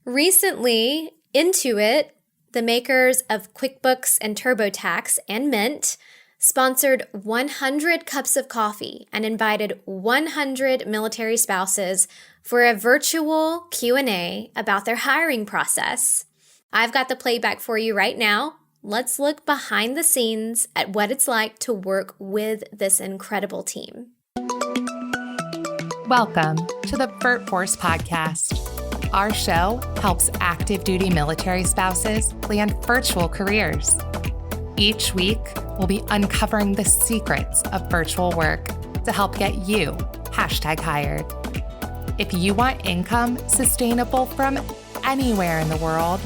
Recently, Intuit, the makers of QuickBooks and TurboTax and Mint, sponsored 100 cups of coffee and invited 100 military spouses for a virtual Q&A about their hiring process. I've got the playback for you right now. Let's look behind the scenes at what it's like to work with this incredible team. Welcome to the VirtForce podcast. Our show helps active duty military spouses land virtual careers. Each week, we'll be uncovering the secrets of virtual work to help get you #hired. If you want income sustainable from anywhere in the world,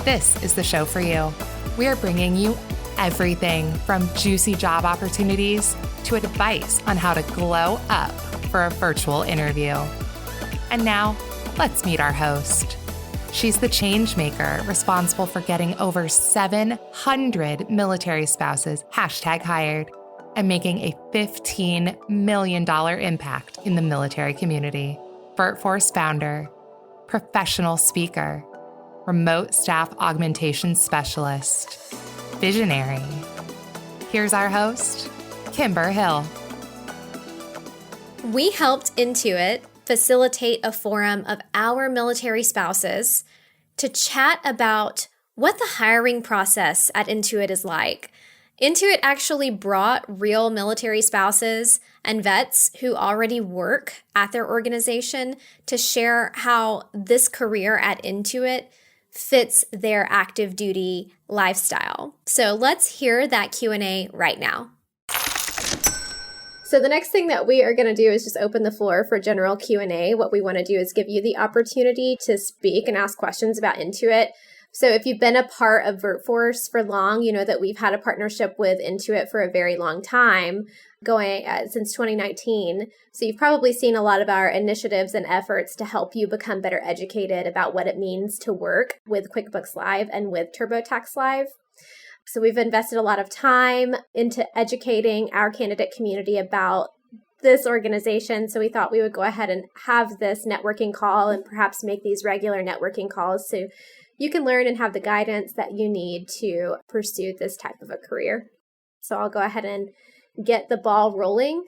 this is the show for you. We are bringing you everything from juicy job opportunities to advice on how to glow up for a virtual interview. And now, let's meet our host. She's the change maker responsible for getting over 700 military spouses #hired and making a $15 million impact in the military community. VirtForce founder, professional speaker, remote staff augmentation specialist, visionary. Here's our host, Kimber Hill. We helped Intuit facilitate a forum of our military spouses to chat about what the hiring process at Intuit is like. Intuit actually brought real military spouses and vets who already work at their organization to share how this career at Intuit fits their active duty lifestyle. So let's hear that Q&A right now. So the next thing that we are going to do is just open the floor for general Q&A. What we want to do is give you the opportunity to speak and ask questions about Intuit. So if you've been a part of VirtForce for long, you know that we've had a partnership with Intuit for a very long time, going since 2019. So you've probably seen a lot of our initiatives and efforts to help you become better educated about what it means to work with QuickBooks Live and with TurboTax Live. So we've invested a lot of time into educating our candidate community about this organization. So we thought we would go ahead and have this networking call and perhaps make these regular networking calls so you can learn and have the guidance that you need to pursue this type of a career. So I'll go ahead and get the ball rolling.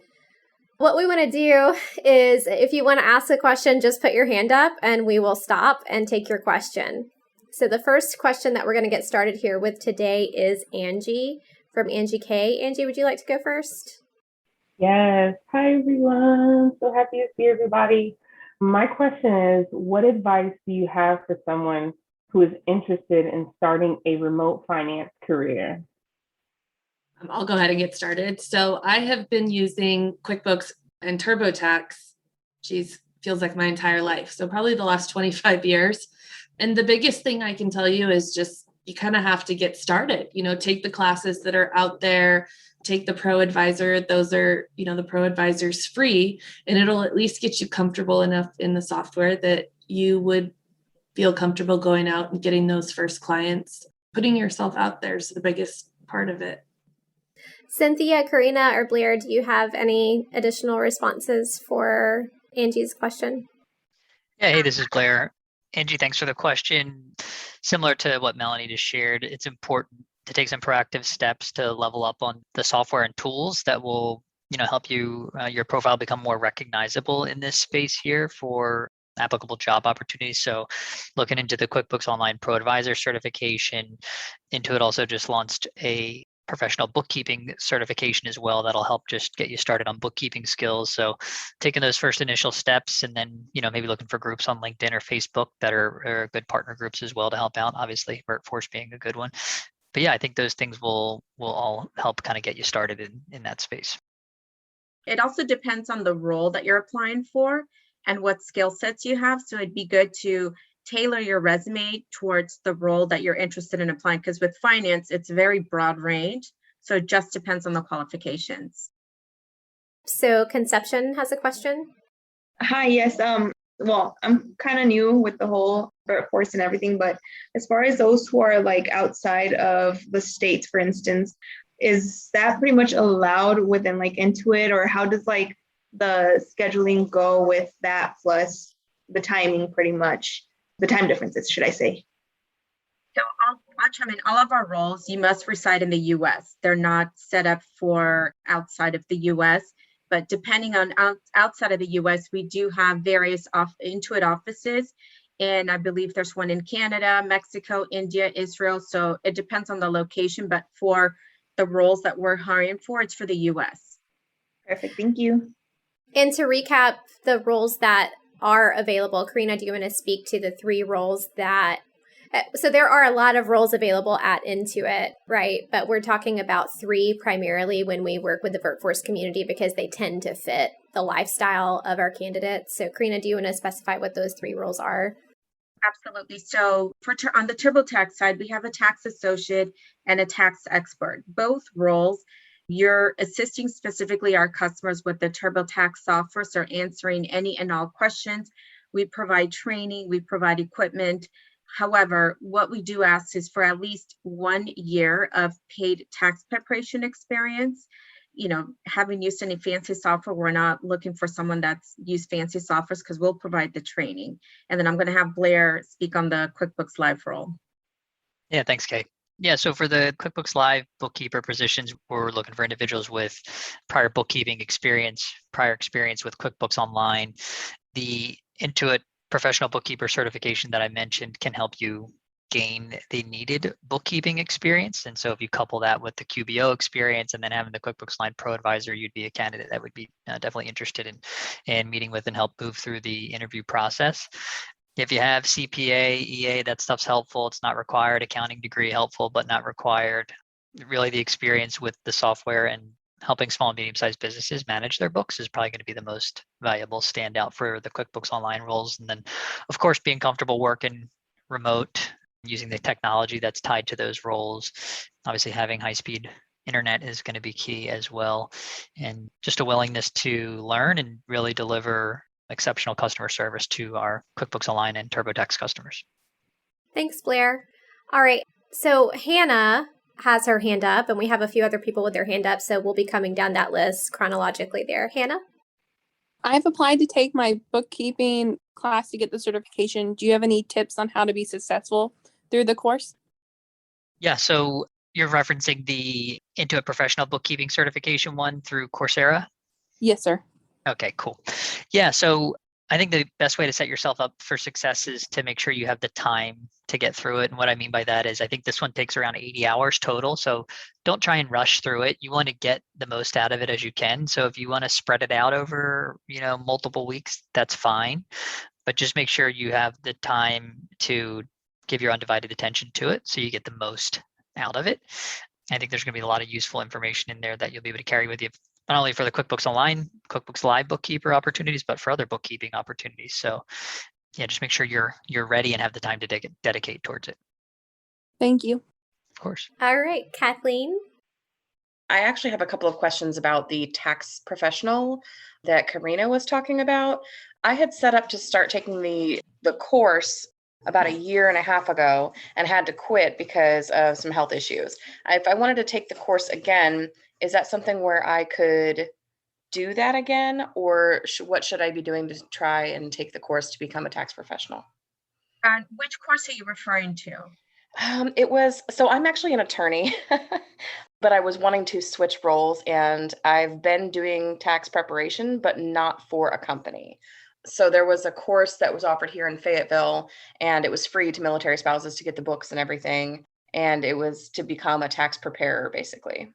What we want to do is if you want to ask a question, just put your hand up and we will stop and take your question. So the first question that we're going to get started here with today is Angie from Angie K. Angie, would you like to go first? Yes. Hi, everyone. So happy to see everybody. My question is, what advice do you have for someone who is interested in starting a remote finance career? I'll go ahead and get started. So I have been using QuickBooks and TurboTax, feels like my entire life. So probably the last 25 years. And the biggest thing I can tell you is just, you kind of have to get started, take the classes that are out there, take the Pro Advisor. Those are, the Pro Advisor's free, and it'll at least get you comfortable enough in the software that you would feel comfortable going out and getting those first clients. Putting yourself out there is the biggest part of it. Cynthia, Karina, or Blair, do you have any additional responses for Angie's question? Yeah, hey, this is Blair. Angie, thanks for the question. Similar to what Melanie just shared, it's important to take some proactive steps to level up on the software and tools that will, help you, your profile become more recognizable in this space here for applicable job opportunities. So looking into the QuickBooks Online Pro Advisor certification. Intuit also just launched a professional bookkeeping certification as well. That'll help just get you started on bookkeeping skills. So taking those first initial steps, and then, maybe looking for groups on LinkedIn or Facebook that are good partner groups as well to help out. Obviously, VirtForce being a good one. But yeah, I think those things will all help kind of get you started in that space. It also depends on the role that you're applying for and what skill sets you have. So it'd be good to tailor your resume towards the role that you're interested in applying, because with finance, it's a very broad range. So it just depends on the qualifications. So Conception has a question. Hi, yes. Well, I'm kind of new with the whole workforce and everything, but as far as those who are like outside of the states, for instance, is that pretty much allowed within like Intuit, or how does like the scheduling go with that plus the timing pretty much? the time differences, should I say? So I'll chime in. All of our roles, you must reside in the US. They're not set up for outside of the US, but depending on outside of the US, we do have various Intuit offices. And I believe there's one in Canada, Mexico, India, Israel. So it depends on the location, but for the roles that we're hiring for, it's for the US. Perfect. Thank you. And to recap the roles that are available, Karina, do you want to speak to the 3 roles that so there are a lot of roles available at Intuit, right? But we're talking about 3 primarily when we work with the VirtForce community because they tend to fit the lifestyle of our candidates. So Karina, do you want to specify what those 3 roles are? Absolutely. So on the TurboTax side, we have a tax associate and a tax expert. Both roles, you're assisting specifically our customers with the TurboTax software, so answering any and all questions. We provide training, we provide equipment. However, what we do ask is for at least 1 year of paid tax preparation experience. Having used any fancy software, we're not looking for someone that's used fancy softwares because we'll provide the training. And then I'm going to have Blair speak on the QuickBooks Live role. Yeah, thanks, Kay. Yeah, so for the QuickBooks Live bookkeeper positions, we're looking for individuals with prior bookkeeping experience, prior experience with QuickBooks Online. The Intuit professional bookkeeper certification that I mentioned can help you gain the needed bookkeeping experience. And so if you couple that with the QBO experience and then having the QuickBooks Line Pro Advisor, you'd be a candidate that would be definitely interested in meeting with and help move through the interview process. If you have CPA, EA, that stuff's helpful. It's not required. Accounting degree helpful, but not required. Really the experience with the software and helping small and medium-sized businesses manage their books is probably going to be the most valuable standout for the QuickBooks Online roles. And then, of course, being comfortable working remote, using the technology that's tied to those roles. Obviously, having high-speed internet is going to be key as well. And just a willingness to learn and really deliver exceptional customer service to our QuickBooks Online and TurboTax customers. Thanks, Blair. All right. So Hannah has her hand up, and we have a few other people with their hand up, so we'll be coming down that list chronologically there. Hannah? I've applied to take my bookkeeping class to get the certification. Do you have any tips on how to be successful through the course? Yeah, so you're referencing the Intuit Professional Bookkeeping Certification one through Coursera? Yes, sir. Okay, cool. Yeah, so I think the best way to set yourself up for success is to make sure you have the time to get through it. And what I mean by that is I think this one takes around 80 hours total. So don't try and rush through it. You want to get the most out of it as you can. So if you want to spread it out over, multiple weeks, that's fine. But just make sure you have the time to give your undivided attention to it so you get the most out of it. I think there's going to be a lot of useful information in there that you'll be able to carry with you, not only for the QuickBooks Online, QuickBooks Live bookkeeper opportunities, but for other bookkeeping opportunities. So yeah, just make sure you're ready and have the time to dedicate towards it. Thank you. Of course. All right, Kathleen? I actually have a couple of questions about the tax professional that Karina was talking about. I had set up to start taking the course about a year and a half ago and had to quit because of some health issues. If I wanted to take the course again, is that something where I could do that again, or what should I be doing to try and take the course to become a tax professional? Which course are you referring to? So I'm actually an attorney, but I was wanting to switch roles, and I've been doing tax preparation, but not for a company. So there was a course that was offered here in Fayetteville, and it was free to military spouses to get the books and everything. And it was to become a tax preparer, basically.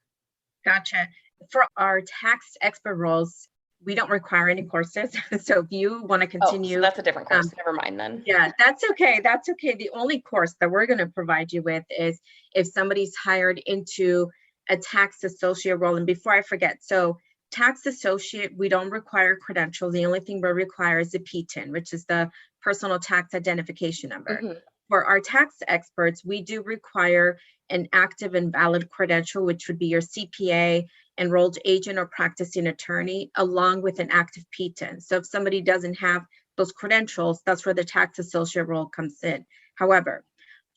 Gotcha. For our tax expert roles, we don't require any courses. So if you want to continue. So that's a different course. Never mind then. Yeah, that's okay. That's okay. The only course that we're going to provide you with is if somebody's hired into a tax associate role. And before I forget, so tax associate, we don't require credentials. The only thing we require is a PTIN, which is the personal tax identification number. Mm-hmm. For our tax experts, we do require an active and valid credential, which would be your CPA, enrolled agent or practicing attorney, along with an active PTIN. So if somebody doesn't have those credentials, that's where the tax associate role comes in. However,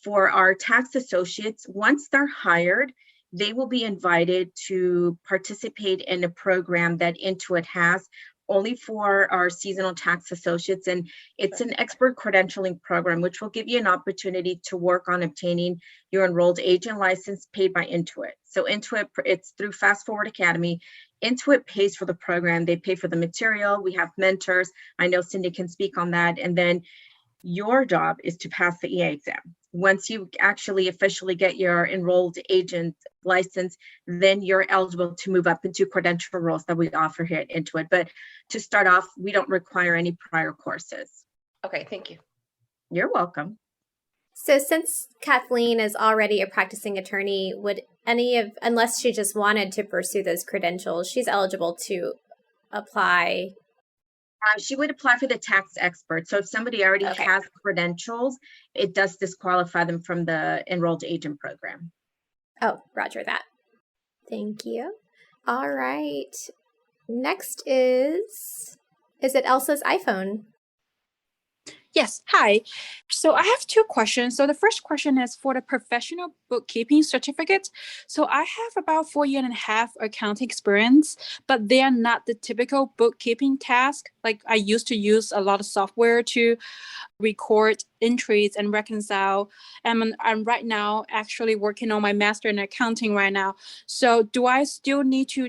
for our tax associates, once they're hired, they will be invited to participate in a program that Intuit has only for our seasonal tax associates. And it's an expert credentialing program, which will give you an opportunity to work on obtaining your enrolled agent license paid by Intuit. So Intuit, it's through Fast Forward Academy. Intuit pays for the program. They pay for the material. We have mentors. I know Cindy can speak on that. And then your job is to pass the EA exam. Once you actually officially get your enrolled agent license, then you're eligible to move up into credential roles that we offer here at Intuit. But to start off, we don't require any prior courses. Okay, thank you. You're welcome. So since Kathleen is already a practicing attorney, would unless she just wanted to pursue those credentials, she's eligible to apply? She would apply for the tax expert. So if somebody already has credentials, it does disqualify them from the enrolled agent program. Oh, roger that. Thank you. All right. Next is it Elsa's iPhone? Yes, hi. So I have two questions. So the first question is for the professional bookkeeping certificate. So I have about 4.5 years accounting experience, but they are not the typical bookkeeping task. Like I used to use a lot of software to record entries and reconcile. And I'm right now actually working on my master in accounting right now. So do I still need to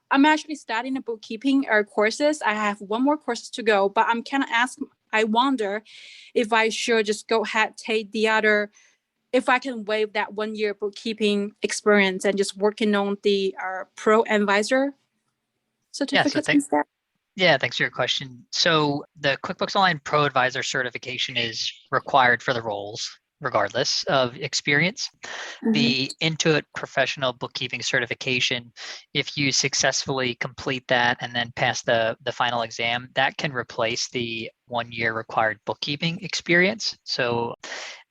I'm actually studying the bookkeeping courses. I have one more course to go, but I'm kind of I wonder if I should just go ahead, take the other, if I can waive that 1 year bookkeeping experience and just working on the pro advisor certificates instead. Yeah, thanks for your question. So the QuickBooks Online Pro Advisor certification is required for the roles, regardless of experience. Mm-hmm. The Intuit Professional Bookkeeping certification, if you successfully complete that and then pass the final exam, that can replace the 1 year required bookkeeping experience. So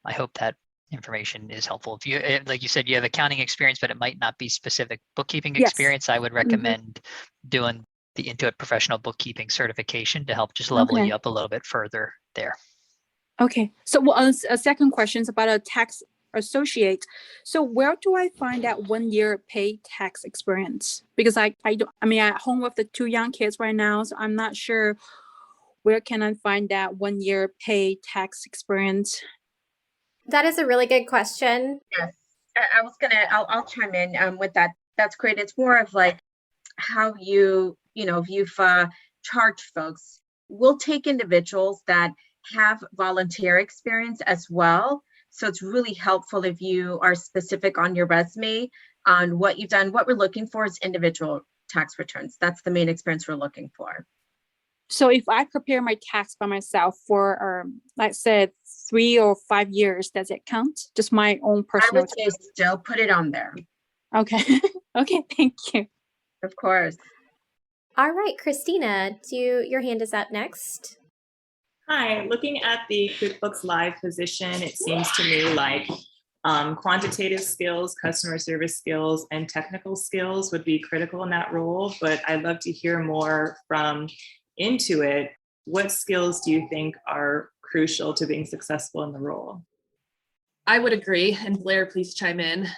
I hope that information is helpful. If you, like you said, you have accounting experience, but it might not be specific bookkeeping experience, I would recommend doing the Intuit Professional Bookkeeping certification to help just level you up a little bit further there. Okay. So a second question is about a tax associate. So where do I find that 1 year paid tax experience? Because I'm at home with the 2 young kids right now, so I'm not sure where can I find that 1 year paid tax experience. That is a really good question. Yes, I'll chime in with that. That's great. It's more of like how if you've charged folks. We'll take individuals that have volunteer experience as well. So it's really helpful if you are specific on your resume on what you've done. What we're looking for is individual tax returns. That's the main experience we're looking for. So if I prepare my tax by myself for, like I said, 3 or 5 years, does it count? Just my own personal. I would say still put it on there. Okay. Okay. Thank you. Of course. All right, Christina, your hand is up next. Hi, looking at the QuickBooks Live position, it seems to me like quantitative skills, customer service skills, and technical skills would be critical in that role, but I'd love to hear more from Intuit. What skills do you think are crucial to being successful in the role? I would agree, and Blair, please chime in,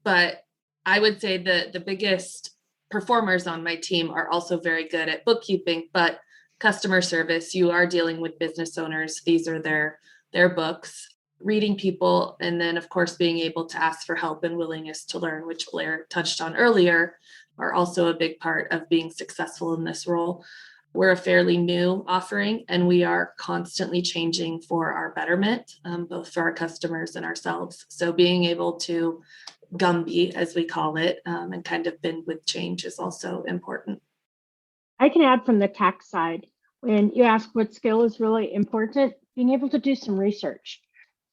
but I would say the biggest performers on my team are also very good at bookkeeping, but customer service, you are dealing with business owners. These are their books, reading people, and then of course being able to ask for help and willingness to learn, which Blair touched on earlier, are also a big part of being successful in this role. We're a fairly new offering, and we are constantly changing for our betterment, both for our customers and ourselves. So being able to Gumby, as we call it, and kind of bend with change is also important. I can add from the tax side. When you ask what skill is really important, being able to do some research,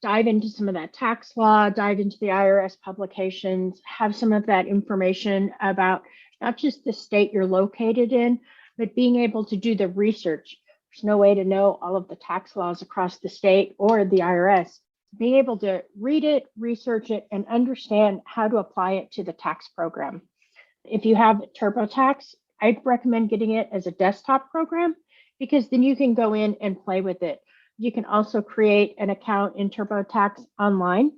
dive into some of that tax law, dive into the IRS publications, have some of that information about not just the state you're located in, but being able to do the research. There's no way to know all of the tax laws across the state or the IRS. Being able to read it, research it, and understand how to apply it to the tax program. If you have TurboTax, I'd recommend getting it as a desktop program because then you can go in and play with it. You can also create an account in TurboTax online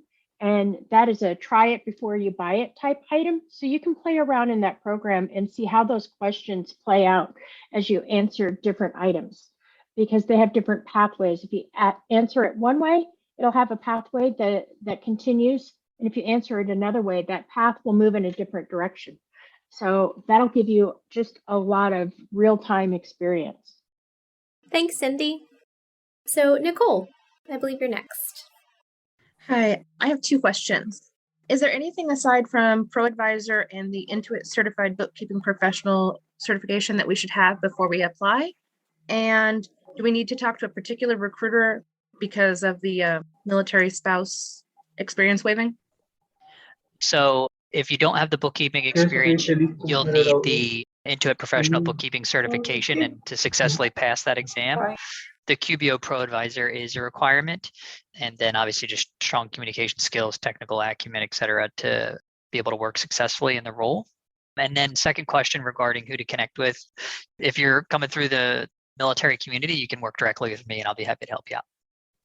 And that is a try it before you buy it type item. So you can play around in that program and see how those questions play out as you answer different items, because they have different pathways. If you answer it one way, it'll have a pathway that continues. And if you answer it another way, that path will move in a different direction. So that'll give you just a lot of real-time experience. Thanks, Cindy. So, Nicole, I believe you're next. Hi, I have two questions. Is there anything aside from ProAdvisor and the Intuit Certified Bookkeeping Professional certification that we should have before we apply? And do we need to talk to a particular recruiter because of the military spouse experience waiving? So if you don't have the bookkeeping experience, you'll need the Intuit Professional Bookkeeping certification, and to successfully pass that exam, the QBO Pro Advisor is a requirement. And then obviously just strong communication skills, technical acumen, et cetera, to be able to work successfully in the role. And then second question regarding who to connect with. If you're coming through the military community, you can work directly with me and I'll be happy to help you out.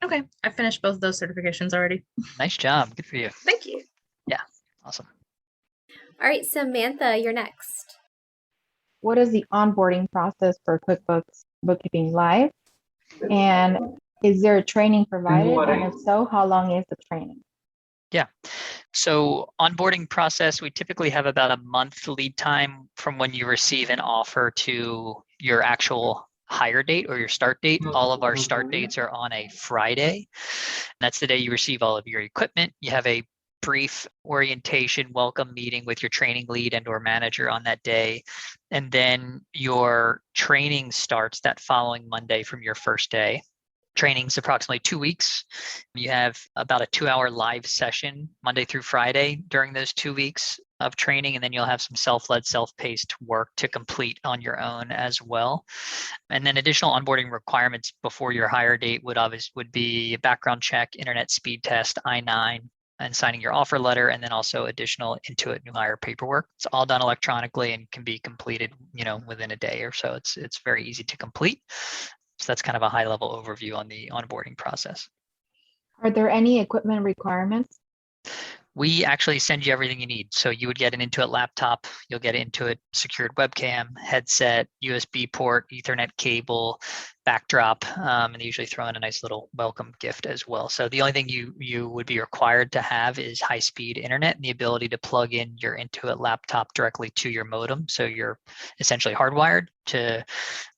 Okay, I finished both of those certifications already. Nice job. Good for you. Thank you. Yeah, awesome. All right, Samantha, you're next. What is the onboarding process for QuickBooks Bookkeeping Live? And is there a training provided? And if so, how long is the training? Yeah. So onboarding process, we typically have about a month lead time from when you receive an offer to your actual hire date or your start date. All of our start dates are on a Friday. That's the day you receive all of your equipment. You have a brief orientation welcome meeting with your training lead and or manager on that day. And then your training starts that following Monday from your first day. Training's approximately 2 weeks. You have about a 2-hour live session Monday through Friday during those 2 weeks of training, and then you'll have some self-led, self-paced work to complete on your own as well. And then additional onboarding requirements before your hire date would be a background check, internet speed test, I-9, and signing your offer letter, and then also additional Intuit new hire paperwork. It's all done electronically and can be completed, within a day or so. It's very easy to complete. So that's kind of a high-level overview on the onboarding process. Are there any equipment requirements? We actually send you everything you need. So you would get an Intuit laptop, you'll get an Intuit secured webcam, headset, USB port, Ethernet cable, backdrop, and they usually throw in a nice little welcome gift as well. So the only thing you would be required to have is high-speed internet and the ability to plug in your Intuit laptop directly to your modem. So you're essentially hardwired to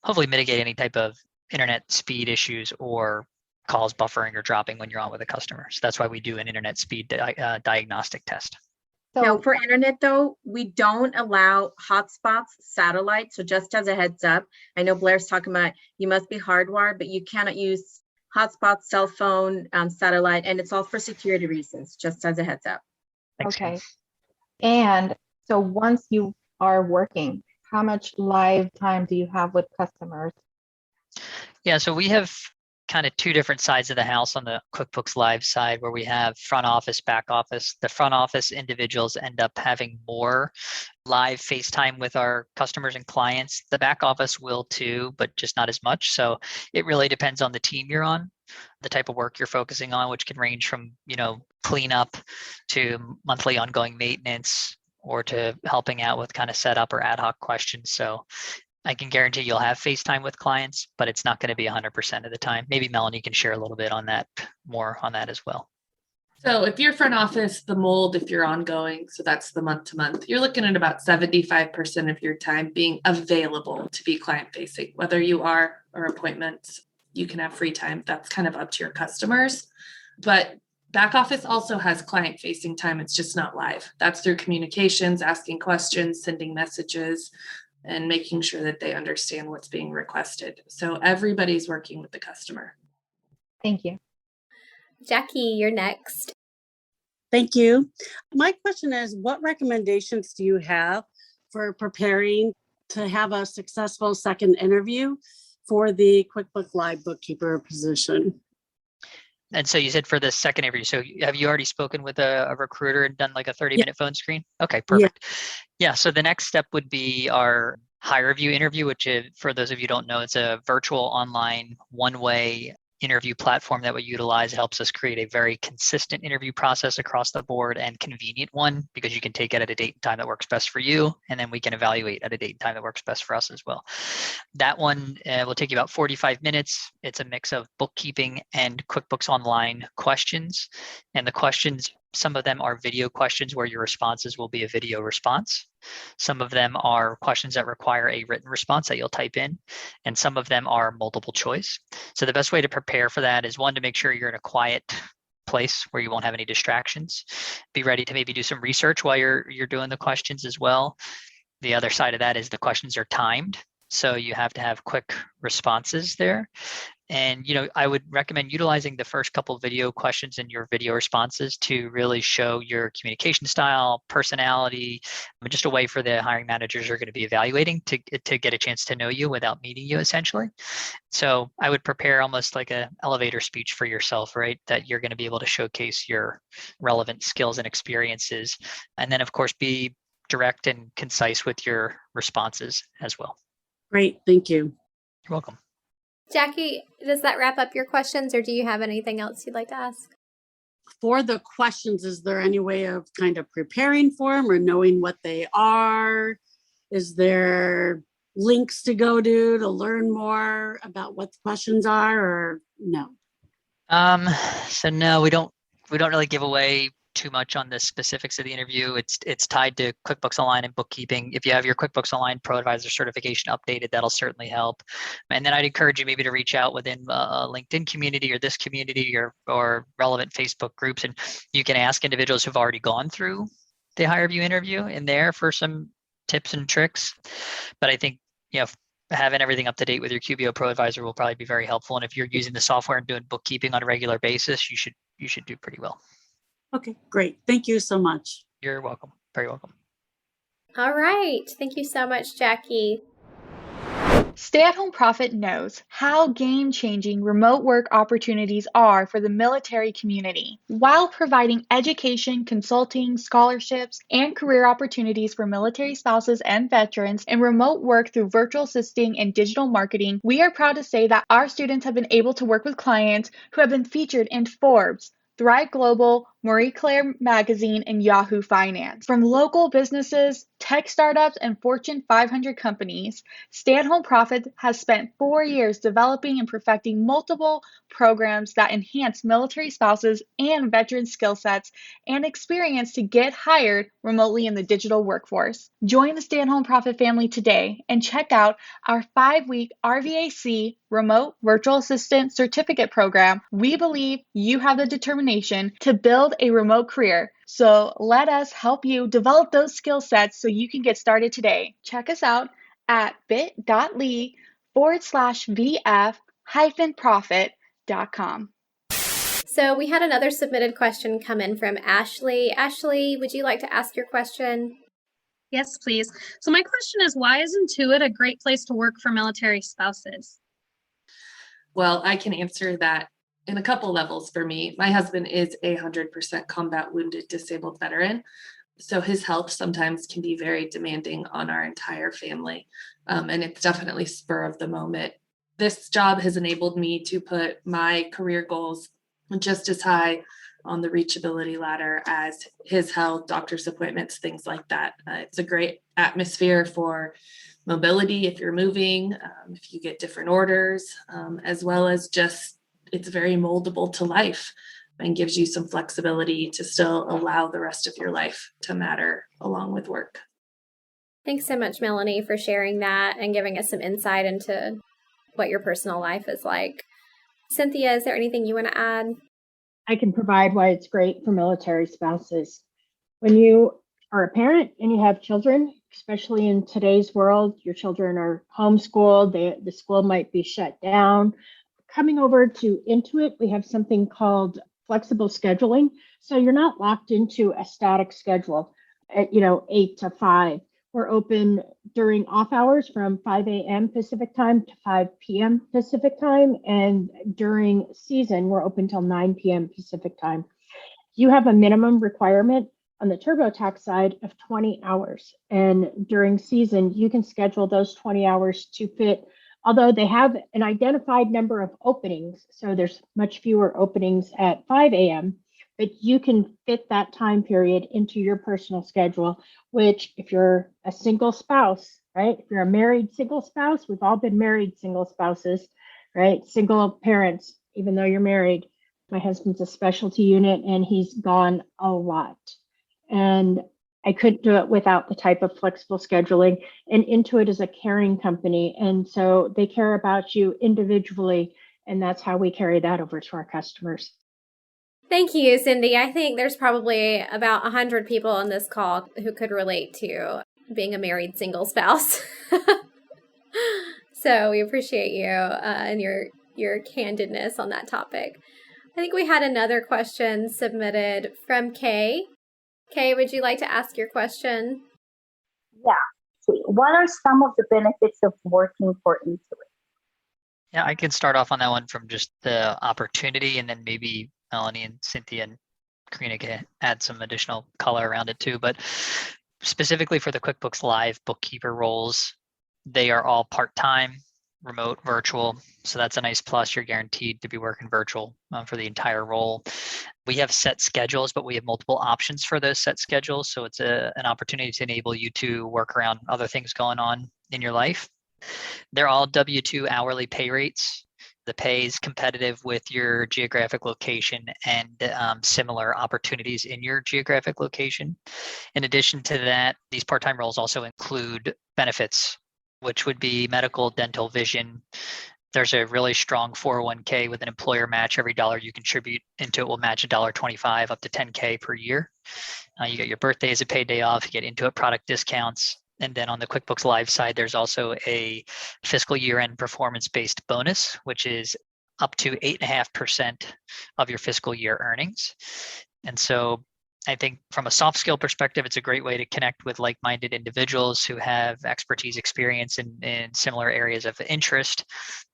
hopefully mitigate any type of internet speed issues or calls buffering or dropping when you're on with a customer. So that's why we do an internet speed diagnostic test. So for internet though, we don't allow hotspots, satellite. So just as a heads up, I know Blair's talking about you must be hardwired, but you cannot use hotspots, cell phone, satellite, and it's all for security reasons, just as a heads up. Thanks, okay. And so once you are working, how much live time do you have with customers? Yeah, so we have kind of two different sides of the house on the QuickBooks Live side where we have front office, back office. The front office individuals end up having more live FaceTime with our customers and clients. The back office will too, but just not as much. So it really depends on the team you're on, the type of work you're focusing on, which can range from, cleanup to monthly ongoing maintenance or to helping out with kind of setup or ad hoc questions. So I can guarantee you'll have FaceTime with clients, but it's not going to be 100% of the time. Maybe Melanie can share a little bit on that, more on that as well. So if you're front office, the mold, if you're ongoing, so that's the month to month, you're looking at about 75% of your time being available to be client facing, whether you are or appointments, you can have free time. That's kind of up to your customers. But back office also has client facing time. It's just not live. That's through communications, asking questions, sending messages, and making sure that they understand what's being requested. So everybody's working with the customer. Thank you. Jackie, you're next. Thank you. My question is, what recommendations do you have for preparing to have a successful second interview for the QuickBooks Live bookkeeper position? And so you said for the second interview, so have you already spoken with a recruiter and done like a 30-minute phone screen? Okay, perfect. Yeah, so the next step would be our hire review interview, which is, for those of you who don't know, it's a virtual online one-way interview platform that we utilize. It helps us create a very consistent interview process across the board and convenient one, because you can take it at a date and time that works best for you, and then we can evaluate at a date and time that works best for us as well. That one will take you about 45 minutes. It's a mix of bookkeeping and QuickBooks Online questions. And the questions, some of them are video questions where your responses will be a video response. Some of them are questions that require a written response that you'll type in, and some of them are multiple choice. So the best way to prepare for that is, one, to make sure you're in a quiet place where you won't have any distractions. Be ready to maybe do some research while you're doing the questions as well. The other side of that is the questions are timed, so you have to have quick responses there. And, I would recommend utilizing the first couple video questions in your video responses to really show your communication style, personality, just a way for the hiring managers who are going to be evaluating to get a chance to know you without meeting you, essentially. So I would prepare almost like an elevator speech for yourself, right? That you're going to be able to showcase your relevant skills and experiences. And then, of course, be direct and concise with your responses as well. Great. Thank you. You're welcome. Jackie, does that wrap up your questions, or do you have anything else you'd like to ask? For the questions, is there any way of kind of preparing for them or knowing what they are? Is there links to go to learn more about what the questions are, or no? So no, we don't really give away too much on the specifics of the interview. It's tied to QuickBooks Online and bookkeeping. If you have your QuickBooks Online Pro Advisor certification updated, that'll certainly help. And then I'd encourage you maybe to reach out within a LinkedIn community or this community or relevant Facebook groups, and you can ask individuals who've already gone through the HireVue interview in there for some tips and tricks. But I think having everything up to date with your QBO Pro Advisor will probably be very helpful. And if you're using the software and doing bookkeeping on a regular basis, you should do pretty well. Okay, great. Thank you so much. You're welcome. Very welcome. All right. Thank you so much, Jackie. Stay at Home Profit knows how game-changing remote work opportunities are for the military community. While providing education, consulting, scholarships, and career opportunities for military spouses and veterans in remote work through virtual assisting and digital marketing, we are proud to say that our students have been able to work with clients who have been featured in Forbes, Thrive Global, Marie Claire Magazine, and Yahoo Finance. From local businesses, tech startups, and Fortune 500 companies, Stay at Home Profit has spent 4 years developing and perfecting multiple programs that enhance military spouses and veteran skill sets and experience to get hired remotely in the digital workforce. Join the Stay at Home Profit family today and check out our 5-week RVAC Remote Virtual Assistant Certificate Program. We believe you have the determination to build a remote career. So let us help you develop those skill sets so you can get started today. Check us out at bit.ly/VF-profit.com. So we had another submitted question come in from Ashley. Ashley, would you like to ask your question? Yes, please. So my question is, why is Intuit a great place to work for military spouses? Well, I can answer that in a couple levels for me. My husband is 100% combat wounded disabled veteran. So his health sometimes can be very demanding on our entire family. And it's definitely spur of the moment. This job has enabled me to put my career goals just as high on the reachability ladder as his health, doctor's appointments, things like that. It's a great atmosphere for mobility if you're moving, if you get different orders, as well as just it's very moldable to life and gives you some flexibility to still allow the rest of your life to matter along with work. Thanks so much, Melanie, for sharing that and giving us some insight into what your personal life is like. Cynthia, is there anything you want to add? I can provide why it's great for military spouses. When you are a parent and you have children, especially in today's world, your children are homeschooled, the school might be shut down. Coming over to Intuit, we have something called flexible scheduling. So you're not locked into a static schedule at 8 to 5. We're open during off hours from 5 a.m. Pacific time to 5 p.m. Pacific time. And during season, we're open till 9 p.m. Pacific time. You have a minimum requirement on the TurboTax side of 20 hours. And during season, you can schedule those 20 hours to fit although they have an identified number of openings, so there's much fewer openings at 5 a.m., but you can fit that time period into your personal schedule, which if you're a single spouse, right? If you're a married single spouse, we've all been married single spouses, right? Single parents, even though you're married. My husband's a specialty unit and he's gone a lot. And I couldn't do it without the type of flexible scheduling. And Intuit is a caring company. And so they care about you individually. And that's how we carry that over to our customers. Thank you, Cindy. I think there's probably about 100 people on this call who could relate to being a married single spouse. So we appreciate you and your candidness on that topic. I think we had another question submitted from Kay. Kay, would you like to ask your question? Yeah. What are some of the benefits of working for Intuit? Yeah, I can start off on that one from just the opportunity, and then maybe Melanie and Cynthia and Karina can add some additional color around it too. But specifically for the QuickBooks Live bookkeeper roles, they are all part-time, remote, virtual. So that's a nice plus. You're guaranteed to be working virtual for the entire role. We have set schedules, but we have multiple options for those set schedules. So it's an opportunity to enable you to work around other things going on in your life. They're all W-2 hourly pay rates. The pay is competitive with your geographic location and similar opportunities in your geographic location. In addition to that, these part-time roles also include benefits, which would be medical, dental, vision. There's a really strong 401k with an employer match. Every dollar you contribute into it will match $1.25 up to $10K per year. You get your birthday as a paid day off. You get Intuit product discounts. And then on the QuickBooks Live side, there's also a fiscal year-end performance-based bonus, which is up to 8.5% of your fiscal year earnings. And so I think from a soft skill perspective, it's a great way to connect with like-minded individuals who have expertise, experience in similar areas of interest.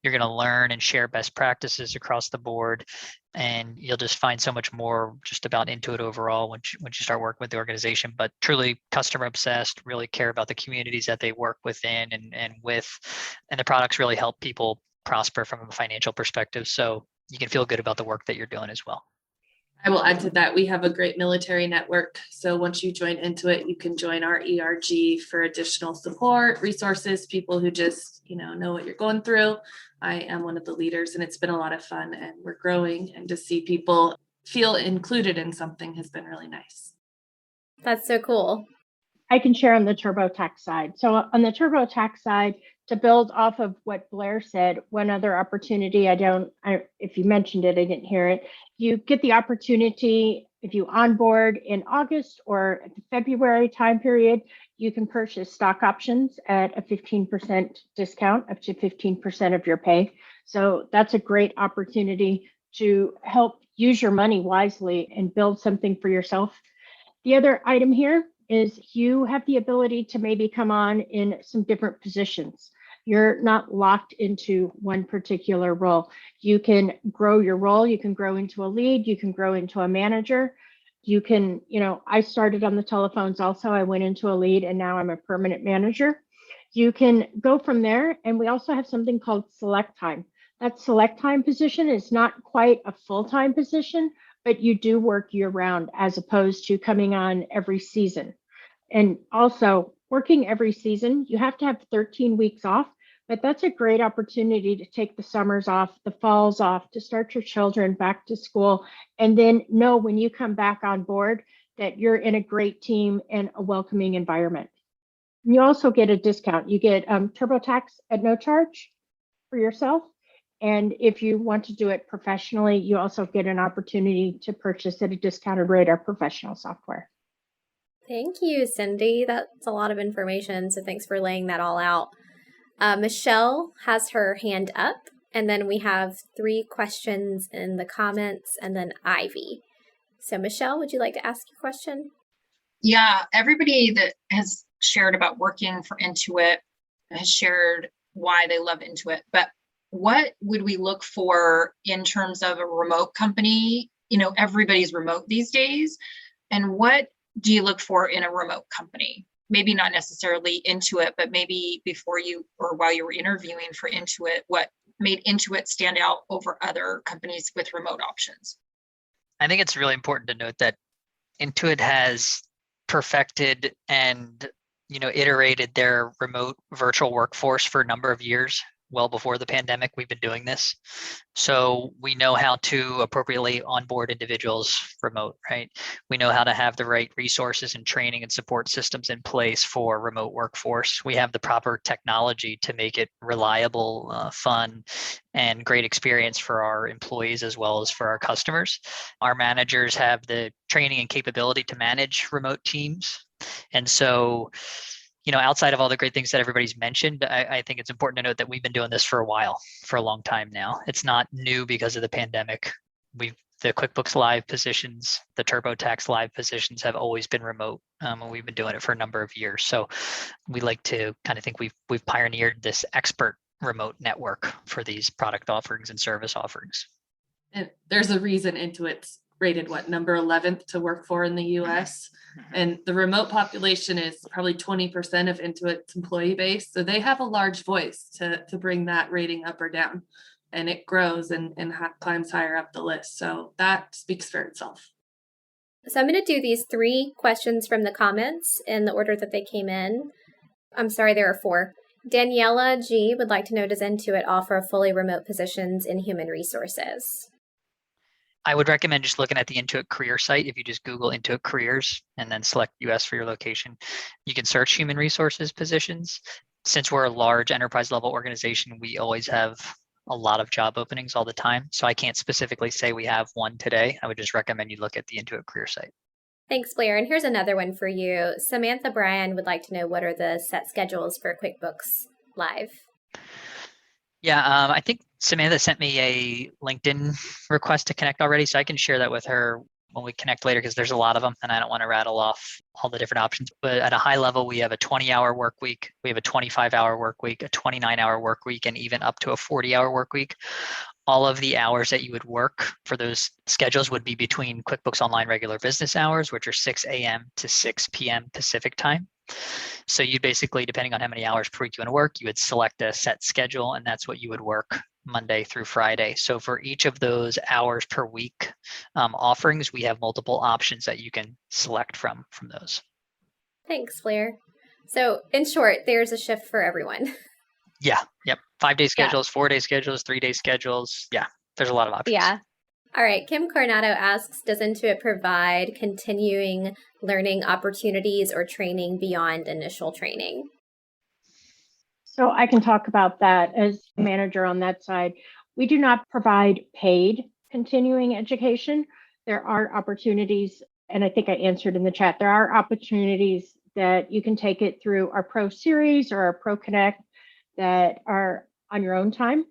You're going to learn and share best practices across the board, and you'll just find so much more just about Intuit overall once you start working with the organization. But truly customer obsessed, really care about the communities that they work within and the products really help people prosper from a financial perspective. So you can feel good about the work that you're doing as well. I will add to that. We have a great military network. So once you join Intuit, you can join our ERG for additional support, resources, people who just, know what you're going through. I am one of the leaders and it's been a lot of fun and we're growing, and to see people feel included in something has been really nice. That's so cool. I can share on the TurboTax side. So on the TurboTax side, to build off of what Blair said, one other opportunity, if you mentioned it, I didn't hear it. You get the opportunity, if you onboard in August or at the February time period, you can purchase stock options at a 15% discount, up to 15% of your pay. So that's a great opportunity to help use your money wisely and build something for yourself. The other item here is you have the ability to maybe come on in some different positions. You're not locked into one particular role. You can grow your role. You can grow into a lead. You can grow into a manager. You can, I started on the telephones also. I went into a lead and now I'm a permanent manager. You can go from there. And we also have something called select time. That select time position is not quite a full-time position, but you do work year round as opposed to coming on every season. And also working every season, you have to have 13 weeks off, but that's a great opportunity to take the summers off, the falls off, to start your children back to school, and then know when you come back on board that you're in a great team and a welcoming environment. And you also get a discount. You get TurboTax at no charge for yourself. And if you want to do it professionally, you also get an opportunity to purchase at a discounted rate our professional software. Thank you, Cindy. That's a lot of information. So thanks for laying that all out. Michelle has her hand up, and then we have 3 questions in the comments, and then Ivy. So Michelle, would you like to ask your question? Yeah, everybody that has shared about working for Intuit has shared why they love Intuit, but what would we look for in terms of a remote company? Everybody's remote these days. And what do you look for in a remote company? maybe not necessarily Intuit, but maybe before you or while you were interviewing for Intuit, what made Intuit stand out over other companies with remote options? I think it's really important to note that Intuit has perfected and iterated their remote virtual workforce for a number of years. Well before the pandemic, we've been doing this. So we know how to appropriately onboard individuals remote, right? We know how to have the right resources and training and support systems in place for remote workforce. We have the proper technology to make it reliable, fun, and great experience for our employees as well as for our customers. Our managers have the training and capability to manage remote teams. And so outside of all the great things that everybody's mentioned, I think it's important to note that we've been doing this for a while, for a long time now. It's not new because of the pandemic. The QuickBooks Live positions, the TurboTax Live positions have always been remote, and we've been doing it for a number of years. So we like to kind of think we've pioneered this expert remote network for these product offerings and service offerings. And there's a reason Intuit's rated number 11th to work for in the US. And the remote population is probably 20% of Intuit's employee base. So they have a large voice to bring that rating up or down. And it grows and climbs higher up the list. So that speaks for itself. So I'm going to do these 3 questions from the comments in the order that they came in. I'm sorry, there are 4. Daniela G. would like to know, does Intuit offer fully remote positions in human resources? I would recommend just looking at the Intuit career site. If you just Google Intuit careers and then select US for your location, you can search human resources positions. Since we're a large enterprise level organization, we always have a lot of job openings all the time. So I can't specifically say we have one today. I would just recommend you look at the Intuit career site. Thanks, Blair. And here's another one for you. Samantha Bryan would like to know, what are the set schedules for QuickBooks Live? Yeah, I think Samantha sent me a LinkedIn request to connect already, so I can share that with her when we connect later, because there's a lot of them and I don't want to rattle off all the different options. But at a high level, we have a 20-hour work week, we have a 25-hour work week, a 29-hour work week, and even up to a 40-hour work week. All of the hours that you would work for those schedules would be between QuickBooks Online regular business hours, which are 6 a.m. to 6 p.m. Pacific time. So you basically, depending on how many hours per week you want to work, you would select a set schedule, and that's what you would work Monday through Friday. So for each of those hours per week offerings, we have multiple options that you can select from those. Thanks, Blair. So in short, there's a shift for everyone. Yeah. Yep. 5-day schedules, 4-day schedules, 3-day schedules. Yeah. There's a lot of options. Yeah. All right. Kim Coronado asks, does Intuit provide continuing learning opportunities or training beyond initial training? So I can talk about that as manager on that side. We do not provide paid continuing education. There are opportunities, and I think I answered in the chat, there are opportunities that you can take it through our Pro Series or our Pro Connect that are on your own time.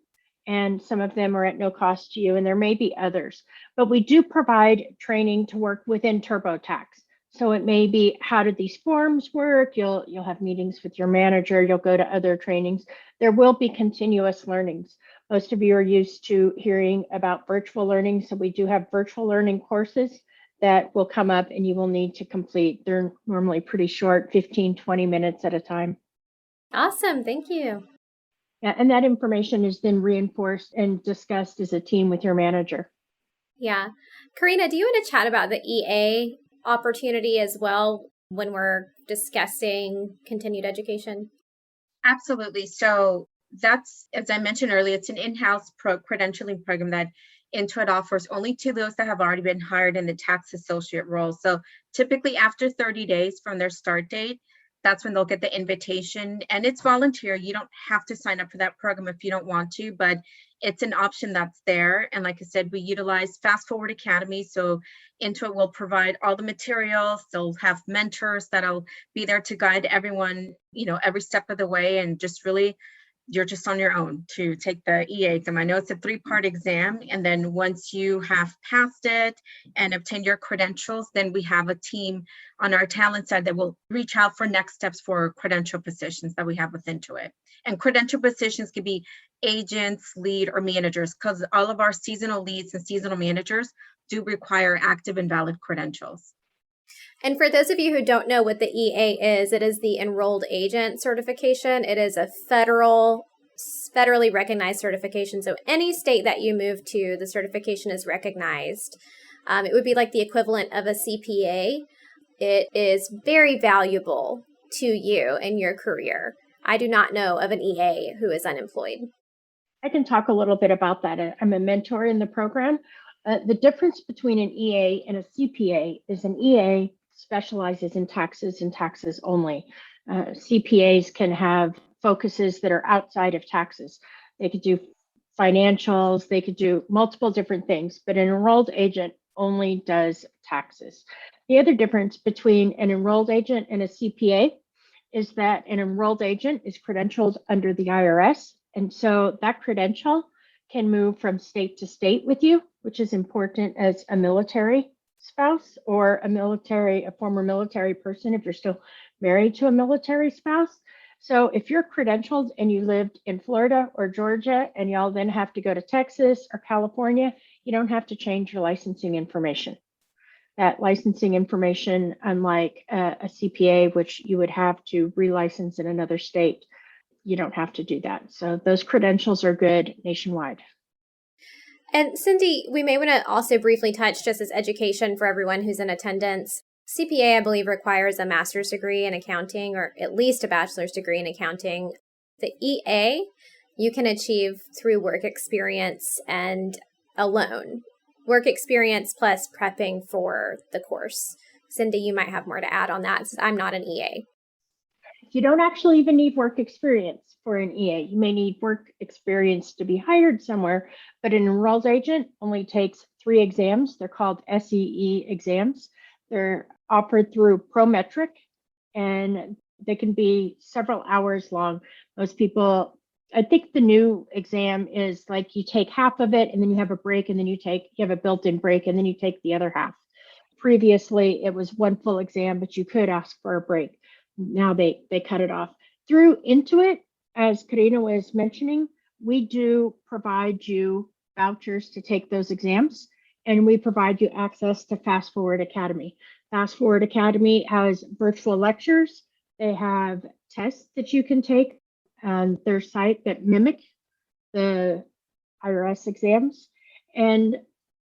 And some of them are at no cost to you, and there may be others. But we do provide training to work within TurboTax. So it may be, how do these forms work? You'll have meetings with your manager. You'll go to other trainings. There will be continuous learnings. Most of you are used to hearing about virtual learning. So we do have virtual learning courses that will come up and you will need to complete. They're normally pretty short, 15, 20 minutes at a time. Awesome. Thank you. Yeah, and that information is then reinforced and discussed as a team with your manager. Yeah. Karina, do you want to chat about the EA opportunity as well when we're discussing continued education? Absolutely. So that's, as I mentioned earlier, it's an in-house credentialing program that Intuit offers only to those that have already been hired in the tax associate role. So typically after 30 days from their start date, that's when they'll get the invitation, and it's volunteer. You don't have to sign up for that program if you don't want to, but it's an option that's there. And like I said, we utilize Fast Forward Academy. So Intuit will provide all the materials. They'll have mentors that'll be there to guide everyone, every step of the way, and just really, you're just on your own to take the EA exam. I know it's a 3-part exam, and then once you have passed it and obtained your credentials, then we have a team on our talent side that will reach out for next steps for credential positions that we have with Intuit. And credential positions could be agents, lead, or managers, because all of our seasonal leads and seasonal managers do require active and valid credentials. And for those of you who don't know what the EA is, it is the Enrolled Agent certification. It is a federally recognized certification. So any state that you move to, the certification is recognized. It would be like the equivalent of a CPA. It is very valuable to you in your career. I do not know of an EA who is unemployed. I can talk a little bit about that. I'm a mentor in the program. The difference between an EA and a CPA is an EA specializes in taxes and taxes only. CPAs can have focuses that are outside of taxes. They could do financials, they could do multiple different things, but an enrolled agent only does taxes. The other difference between an enrolled agent and a CPA is that an enrolled agent is credentialed under the IRS. And so that credential can move from state to state with you, which is important as a military spouse or a former military person if you're still married to a military spouse. So if you're credentialed and you lived in Florida or Georgia and y'all then have to go to Texas or California, you don't have to change your licensing information. That licensing information, unlike a CPA, which you would have to relicense in another state, you don't have to do that. So those credentials are good nationwide. And Cindy, we may want to also briefly touch, just as education for everyone who's in attendance. CPA, I believe, requires a master's degree in accounting or at least a bachelor's degree in accounting. The EA, you can achieve through work experience and alone. Work experience plus prepping for the course. Cindy, you might have more to add on that since I'm not an EA. You don't actually even need work experience for an EA. You may need work experience to be hired somewhere, but an enrolled agent only takes 3 exams. They're called SEE exams. They're offered through Prometric, and they can be several hours long. Most people, I think the new exam is like you take half of it and then you have a break, and then you have a built-in break, and then you take the other half. Previously, it was one full exam, but you could ask for a break. Now they cut it off. Through Intuit, as Karina was mentioning, we do provide you vouchers to take those exams, and we provide you access to Fast Forward Academy. Fast Forward Academy has virtual lectures. They have tests that you can take on their site that mimic the IRS exams. And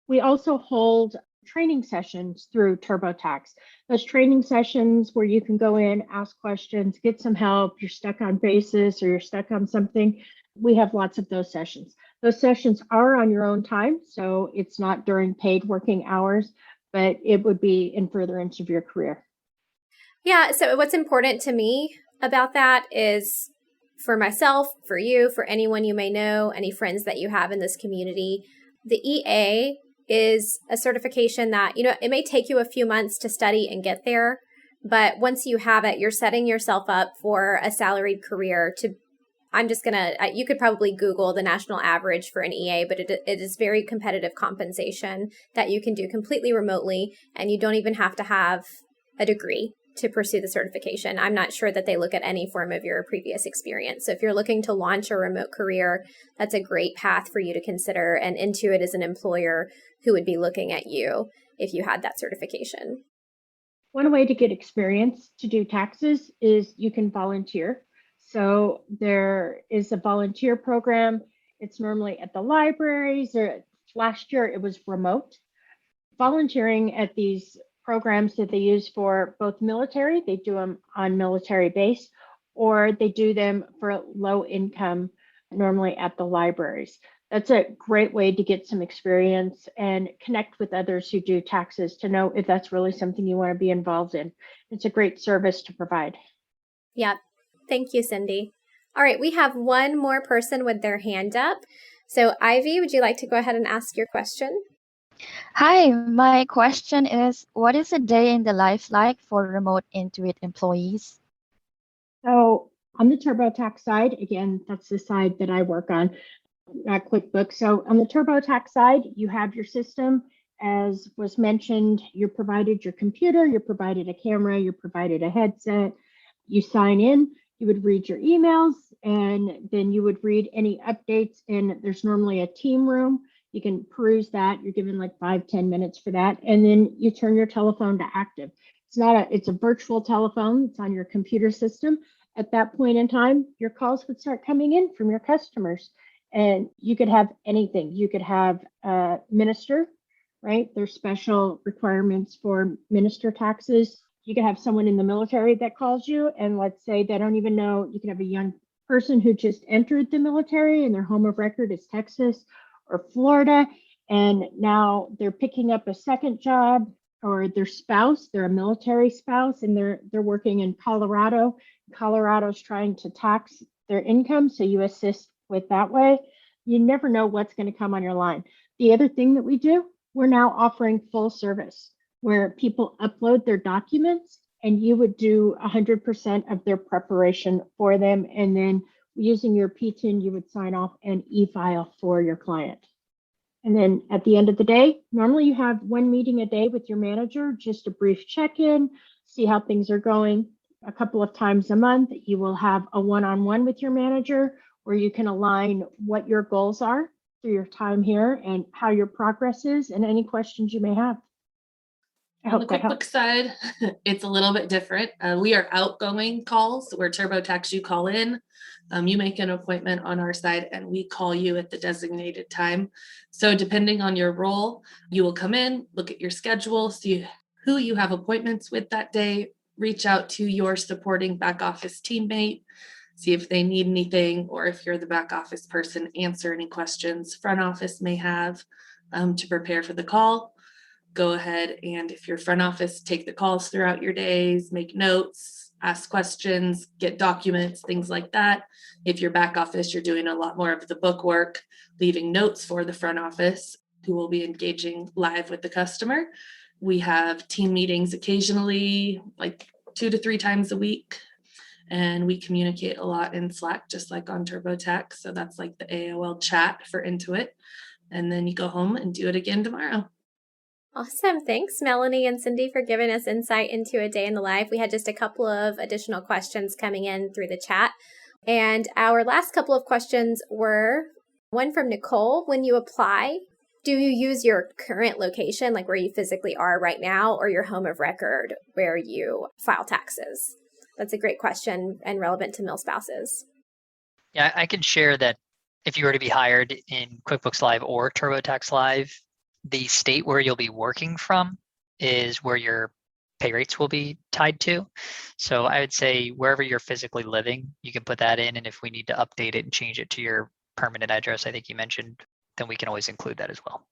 we also hold training sessions through TurboTax. Those training sessions where you can go in, ask questions, get some help, you're stuck on basis or you're stuck on something. We have lots of those sessions. Those sessions are on your own time, so it's not during paid working hours, but it would be in furtherance of your career. Yeah, so what's important to me about that is for myself, for you, for anyone you may know, any friends that you have in this community, the EA is a certification that, it may take you a few months to study and get there, but once you have it, you're setting yourself up for a salaried career you could probably Google the national average for an EA, but it is very competitive compensation that you can do completely remotely, and you don't even have to have a degree to pursue the certification. I'm not sure that they look at any form of your previous experience. So if you're looking to launch a remote career, that's a great path for you to consider. And Intuit is an employer who would be looking at you if you had that certification. One way to get experience to do taxes is you can volunteer. So there is a volunteer program. It's normally at the libraries, or last year it was remote. Volunteering at these programs that they use for both military, they do them on military base, or they do them for low income, normally at the libraries. That's a great way to get some experience and connect with others who do taxes to know if that's really something you want to be involved in. It's a great service to provide. Yeah. Thank you, Cindy. All right, we have one more person with their hand up. So Ivy, would you like to go ahead and ask your question? Hi, my question is, what is a day in the life like for remote Intuit employees? So on the TurboTax side, again, that's the side that I work on, not QuickBooks. So on the TurboTax side, you have your system. As was mentioned, you're provided your computer, you're provided a camera, you're provided a headset. You sign in, you would read your emails, and then you would read any updates. And there's normally a team room. You can peruse that. You're given like 5-10 minutes for that. And then you turn your telephone to active. It's a virtual telephone. It's on your computer system. At that point in time, your calls would start coming in from your customers, and you could have anything. You could have a minister, right? There's special requirements for minister taxes. You could have someone in the military that calls you, and let's say they don't even know. You can have a young person who just entered the military and their home of record is Texas or Florida, and now they're picking up a second job, or their spouse, they're a military spouse, and they're working in Colorado. Colorado's trying to tax their income, so you assist with that way. You never know what's going to come on your line. The other thing that we do, we're now offering full service where people upload their documents and you would do 100% of their preparation for them. And then using your PTIN, you would sign off and e-file for your client. And then at the end of the day, normally you have one meeting a day with your manager, just a brief check-in, see how things are going. A couple of times a month, you will have a one-on-one with your manager where you can align what your goals are through your time here and how your progress is and any questions you may have. On the QuickBooks side, it's a little bit different. We are outgoing calls where TurboTax, you call in, you make an appointment on our side and we call you at the designated time. So depending on your role, you will come in, look at your schedule, see who you have appointments with that day, reach out to your supporting back office teammate, see if they need anything, or if you're the back office person, answer any questions front office may have to prepare for the call. Go ahead and if you're front office, take the calls throughout your days, make notes, ask questions, get documents, things like that. If you're back office, you're doing a lot more of the book work, leaving notes for the front office who will be engaging live with the customer. We have team meetings occasionally, like 2 to 3 times a week. And we communicate a lot in Slack, just like on TurboTax. So that's like the AOL chat for Intuit. And then you go home and do it again tomorrow. Awesome. Thanks, Melanie and Cindy, for giving us insight into a day in the life. We had just a couple of additional questions coming in through the chat. And our last couple of questions were one from Nicole. When you apply, do you use your current location, like where you physically are right now, or your home of record where you file taxes? That's a great question and relevant to mill spouses. Yeah, I can share that if you were to be hired in QuickBooks Live or TurboTax Live, the state where you'll be working from is where your pay rates will be tied to. So I would say wherever you're physically living, you can put that in. And if we need to update it and change it to your permanent address, I think you mentioned, then we can always include that as well.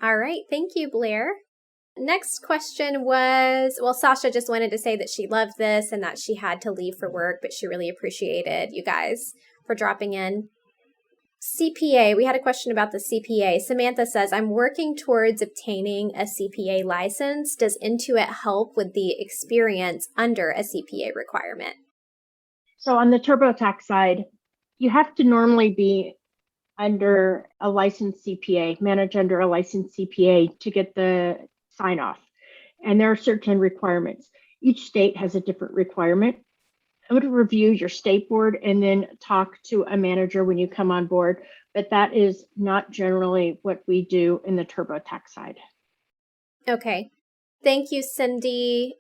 All right. Thank you, Blair. Next question was, well, Sasha just wanted to say that she loved this and that she had to leave for work, but she really appreciated you guys for dropping in. CPA, we had a question about the CPA. Samantha says, I'm working towards obtaining a CPA license. Does Intuit help with the experience under a CPA requirement? So on the TurboTax side, you have to normally be under a licensed CPA, manage under a licensed CPA to get the sign off. And there are certain requirements. Each state has a different requirement. I would review your state board and then talk to a manager when you come on board, but that is not generally what we do in the TurboTax side. Okay. Thank you, Cindy.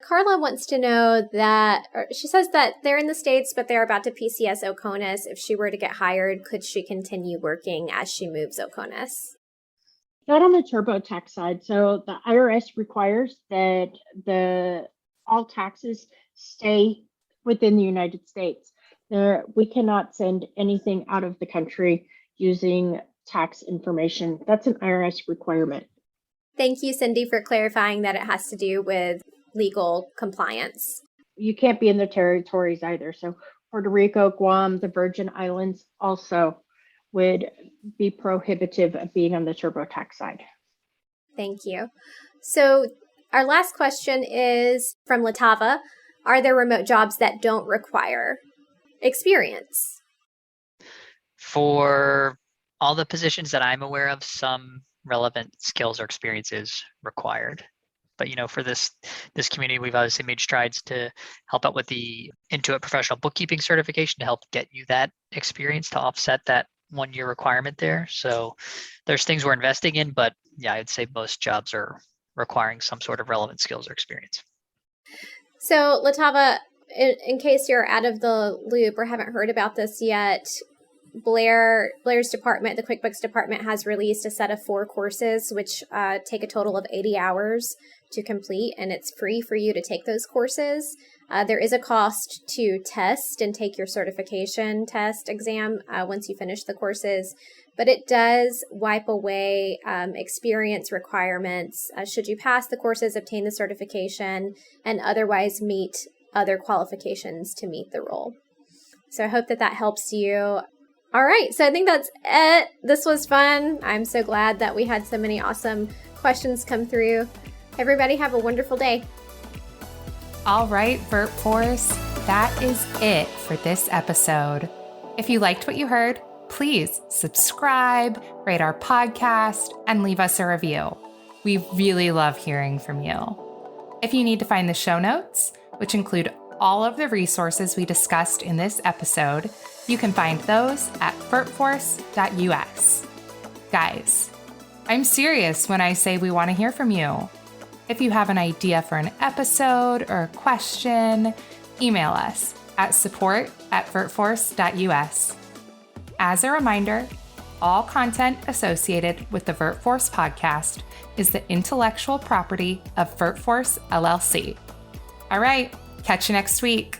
Carla wants to know that, or she says that they're in the States, but they're about to PCS OCONUS. If she were to get hired, could she continue working as she moves OCONUS? Not on the TurboTax side. So the IRS requires that all taxes stay within the United States. We cannot send anything out of the country using tax information. That's an IRS requirement. Thank you, Cindy, for clarifying that it has to do with legal compliance. You can't be in the territories either. So Puerto Rico, Guam, the Virgin Islands also would be prohibitive of being on the TurboTax side. Thank you. So our last question is from Latava. Are there remote jobs that don't require experience? For all the positions that I'm aware of, some relevant skills or experience is required. But for this community, we've obviously made strides to help out with the Intuit professional bookkeeping certification to help get you that experience to offset that 1-year requirement there. So there's things we're investing in, but yeah, I'd say most jobs are requiring some sort of relevant skills or experience. So, Latava, in case you're out of the loop or haven't heard about this yet, Blair's department, the QuickBooks department, has released a set of 4 courses, which take a total of 80 hours to complete, and it's free for you to take those courses. There is a cost to test and take your certification test exam once you finish the courses, but it does wipe away experience requirements should you pass the courses, obtain the certification, and otherwise meet other qualifications to meet the role. So I hope that helps you. All right, so I think that's it. This was fun. I'm so glad that we had so many awesome questions come through. Everybody have a wonderful day. All right, VirtForce, that is it for this episode. If you liked what you heard, please subscribe, rate our podcast, and leave us a review. We really love hearing from you. If you need to find the show notes, which include all of the resources we discussed in this episode, you can find those at virtforce.us. Guys, I'm serious when I say we want to hear from you. If you have an idea for an episode or a question, email us at support@virtforce.us. As a reminder, all content associated with the VirtForce podcast is the intellectual property of VirtForce LLC. All right, catch you next week.